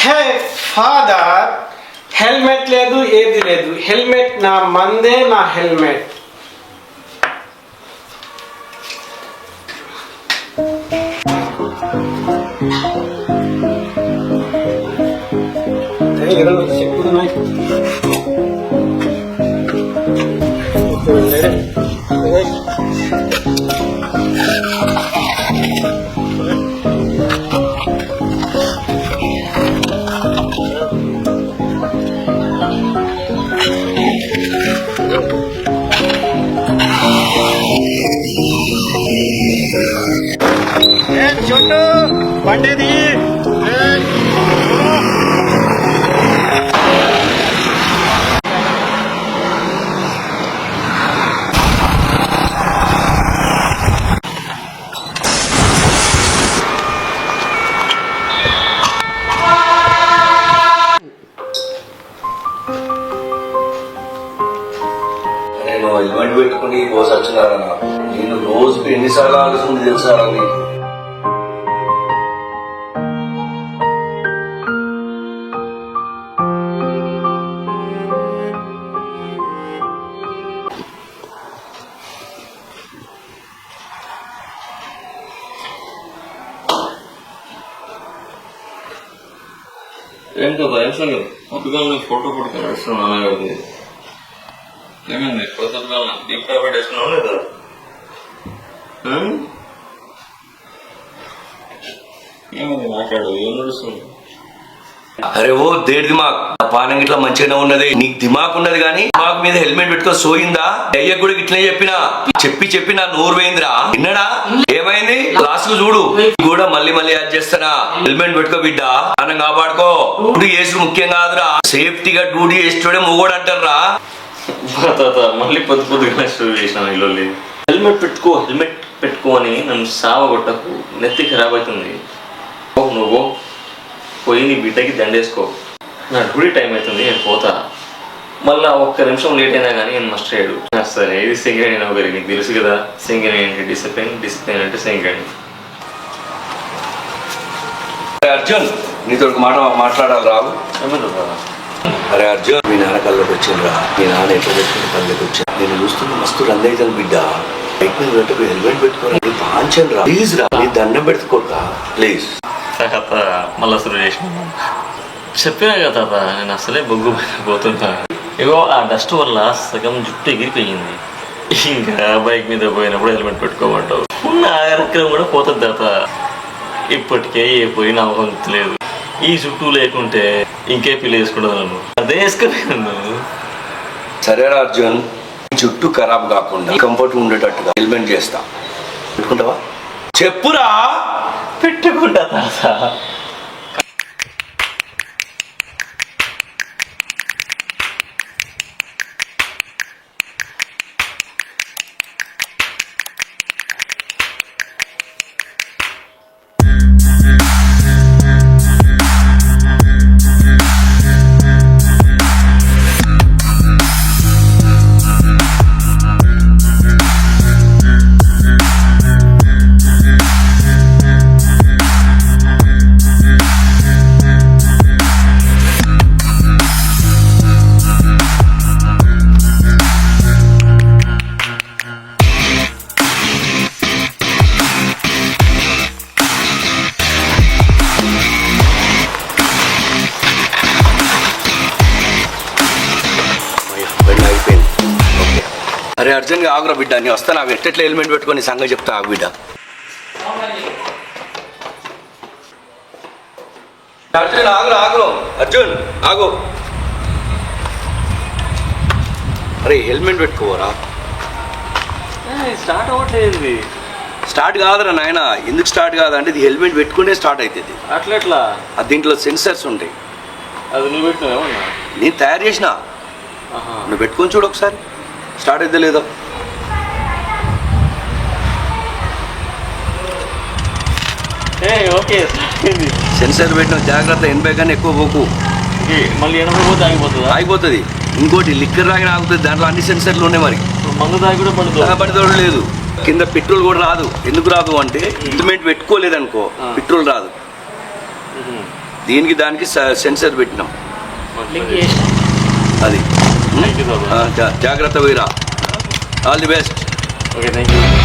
హే father, helmet లేదు, ఏది లేదు. హెల్మెట్ నా మందే, నా హెల్మెట్. చోటు పండేది నేను హెల్మెట్ పెట్టుకుని పోసి వచ్చినారన్న. నేను రోజుకి ఎన్నిసార్లు ఆలోచించి తెలుసారా నీకు? ఏంటో భయంసలు మొదటిగా ఫోటో పట్టుకుని నడుస్తున్నాను అన్నది ఏమైంది? కొత్తగా దీప్ కాబట్టి వేసుకున్నావు లేదా? ఏమైంది? మాట్లాడు. ఏం నడుస్తుంది? అరే ఓ దేడి దిమాగ్ పానం ఇట్లా మంచిగానే ఉన్నది. నీకు దిమాగ్ ఉన్నది కానీ దిమాగ్ మీద హెల్మెట్ పెట్టుకో సోయిందా? అయ్య కూడా ఇట్లనే చెప్పి నా నోరు పోయిందిరా. విన్నడా? ఏమైంది? లాస్ట్ కు చూడు కూడా మళ్ళీ యాడ్ చేస్తానా. హెల్మెట్ పెట్టుకో బిడ్డ, మనం కాపాడుకో. డ్యూటీ చేసి ముఖ్యం కాదురా, సేఫ్టీగా డ్యూటీ చేసేటోడే మొగోడు అంటారా. మళ్ళీ పొద్దుగా షూర్ చేసిన ఇల్లు. హెల్మెట్ పెట్టుకో అని నన్ను సావగొట్టకు. నెత్తి ఖరాబ్ అవుతుంది. నువ్వు పోయి నీ బిడ్డకి దండేసుకో. నా డ్యూటీ టైం అవుతుంది, నేను పోతా. మళ్ళీ ఒక్క నిమిషం లేట్ అయినా కానీ నేను మస్ట్ అయ్యాడు. సరే ఇది సింగని ఒకరి నీకు తెలుసు కదా. సింగని ఏంటి డిసిప్లిన్ అంటే సింగని. అర్జున్ నీతో మాట మాట్లాడాలి రావు. అరే అర్జున్, మీ నాన్న కళ్ళకి వచ్చిండ్రా. మీ నాన్న ఎట్లా పెట్టుకుని కళ్ళకి వచ్చా. నేను చూస్తున్నా మస్తు రంది అవుతాను బిడ్డ. బైక్ మీద పెట్టుకుని హెల్మెట్ పెట్టుకోరా. పాంచన్ రా ప్లీజ్ రా. నీ దండం పెట్టుకోరా ప్లీజ్. మళ్ళీ అసలు చేసిన చెప్పినా కదా తాత, నేను అసలే బొగ్గు పోతున్నా. ఇగో ఆ డస్ట్ వల్ల సగం జుట్టు ఎగిరిపోయింది. ఇంకా బైక్ మీద పోయినప్పుడు హెల్మెట్ పెట్టుకోమంటావు. ఉన్న ఆరోగ్యం కూడా పోతుంది తాత. ఇప్పటికే ఏ పోయి నమ్మకం లేదు. ఈ చుట్టూ లేకుంటే ఇంకే పిల్లి వేసుకుంటుంది నన్ను. అదే వేసుకున్నాను. సరేరా అర్జున్, చుట్టూ ఖరాబ్ కాకుండా కంఫర్ట్ ఉండేటట్టుగా హెల్మెట్ చేస్తా. పెట్టుకుంటావా? చెప్పురా. పెట్టుకుంటా తాత. అరే అర్జున్ ఆగురా బిడ్డ, నీ వస్తా. నాకు ఎట్లా హెల్మెట్ పెట్టుకొని సంగతి చెప్తా. ఆగు బిడ్డ. అర్జున్ ఆగు అర్జున్ ఆగు. అరే హెల్మెట్ పెట్టుకోవరా. స్టార్ట్ అవ్వట్లేదు. స్టార్ట్ కాదురా నాయన. ఎందుకు స్టార్ట్ కాదంటే ఇది హెల్మెట్ పెట్టుకునే స్టార్ట్ అవుతుంది. అట్లా అది దీంట్లో సెన్సర్స్ ఉంటాయి. అది నువ్వు పెట్టినావేమన్నా? నేను తయారు చేసిన. నువ్వు పెట్టుకొని చూడు ఒకసారి స్టార్ట్ అయితే లేదో. ఓకే సెన్సర్ పెట్టిన జాగ్రత్త. 80 కన్నా ఎక్కువ పోకు. మళ్ళీ 80 పోతే ఆగిపోతుంది. ఇంకోటి లిక్కర్ తాగిన ఆగుతుంది. దాంట్లో అన్ని సెన్సర్లు ఉన్నాయి. మరి మందు తాగి కూడా పడితోడు లేదు. కింద పెట్రోల్ కూడా రాదు. ఎందుకు రాదు అంటే హెల్మెట్ పెట్టుకోలేదు అనుకో పెట్రోల్ రాదు. దీనికి దానికి సెన్సర్ పెట్టినాం అది థ్యాంక్ యూ తాత జాగ్రత్త పోయిరా all the best okay thank you